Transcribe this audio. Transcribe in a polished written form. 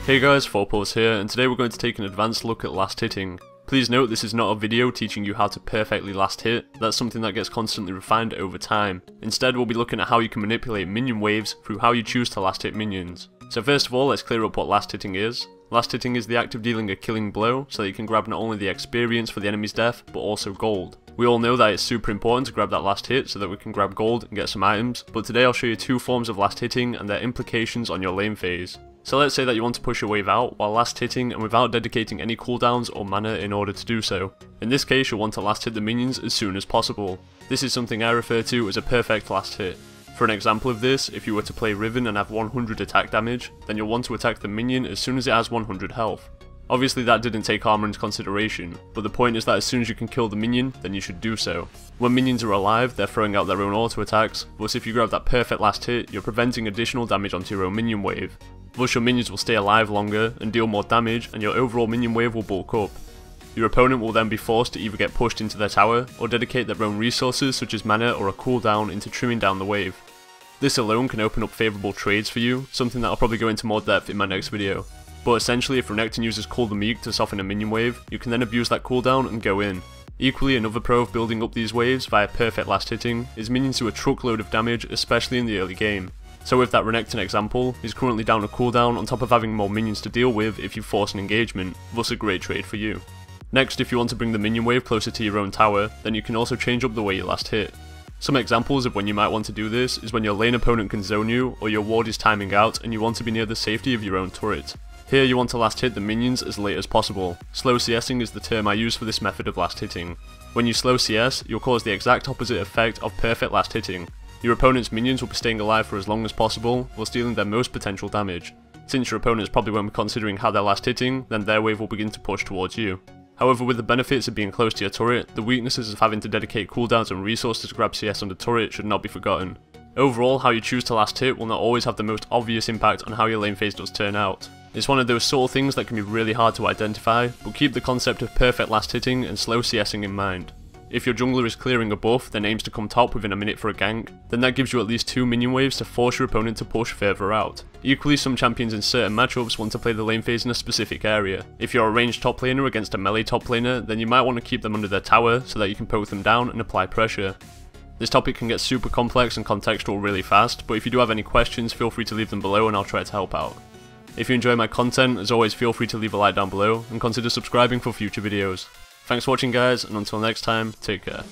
Hey guys, 4pulse here, and today we're going to take an advanced look at last hitting. Please note this is not a video teaching you how to perfectly last hit, that's something that gets constantly refined over time. Instead we'll be looking at how you can manipulate minion waves through how you choose to last hit minions. So first of all, let's clear up what last hitting is. Last hitting is the act of dealing a killing blow, so that you can grab not only the experience for the enemy's death, but also gold. We all know that it's super important to grab that last hit so that we can grab gold and get some items, but today I'll show you two forms of last hitting and their implications on your lane phase. So let's say that you want to push your wave out while last hitting and without dedicating any cooldowns or mana in order to do so. In this case you'll want to last hit the minions as soon as possible. This is something I refer to as a perfect last hit. For an example of this, if you were to play Riven and have 100 attack damage, then you'll want to attack the minion as soon as it has 100 health. Obviously that didn't take armor into consideration, but the point is that as soon as you can kill the minion, then you should do so. When minions are alive, they're throwing out their own auto attacks, thus if you grab that perfect last hit, you're preventing additional damage onto your own minion wave. Thus your minions will stay alive longer and deal more damage, and your overall minion wave will bulk up. Your opponent will then be forced to either get pushed into their tower, or dedicate their own resources such as mana or a cooldown into trimming down the wave. This alone can open up favourable trades for you, something that I'll probably go into more depth in my next video. But essentially, if Renekton uses Cool the Meek to soften a minion wave, you can then abuse that cooldown and go in. Equally, another pro of building up these waves via perfect last hitting is minions do a truckload of damage, especially in the early game. So with that Renekton example, he's currently down a cooldown on top of having more minions to deal with if you force an engagement, thus a great trade for you. Next, if you want to bring the minion wave closer to your own tower, then you can also change up the way you last hit. Some examples of when you might want to do this is when your lane opponent can zone you, or your ward is timing out and you want to be near the safety of your own turret. Here you want to last hit the minions as late as possible. Slow CSing is the term I use for this method of last hitting. When you slow CS, you'll cause the exact opposite effect of perfect last hitting. Your opponent's minions will be staying alive for as long as possible, while dealing their most potential damage. Since your opponents probably won't be considering how they're last hitting, then their wave will begin to push towards you. However, with the benefits of being close to your turret, the weaknesses of having to dedicate cooldowns and resources to grab CS on the turret should not be forgotten. Overall, how you choose to last hit will not always have the most obvious impact on how your lane phase does turn out. It's one of those subtle things that can be really hard to identify, but keep the concept of perfect last hitting and slow CSing in mind. If your jungler is clearing a buff, then aims to come top within a minute for a gank, then that gives you at least 2 minion waves to force your opponent to push further out. Equally, some champions in certain matchups want to play the lane phase in a specific area. If you're a ranged top laner against a melee top laner, then you might want to keep them under their tower so that you can poke them down and apply pressure. This topic can get super complex and contextual really fast, but if you do have any questions, feel free to leave them below and I'll try to help out. If you enjoy my content, as always feel free to leave a like down below and consider subscribing for future videos. Thanks for watching guys, and until next time, take care.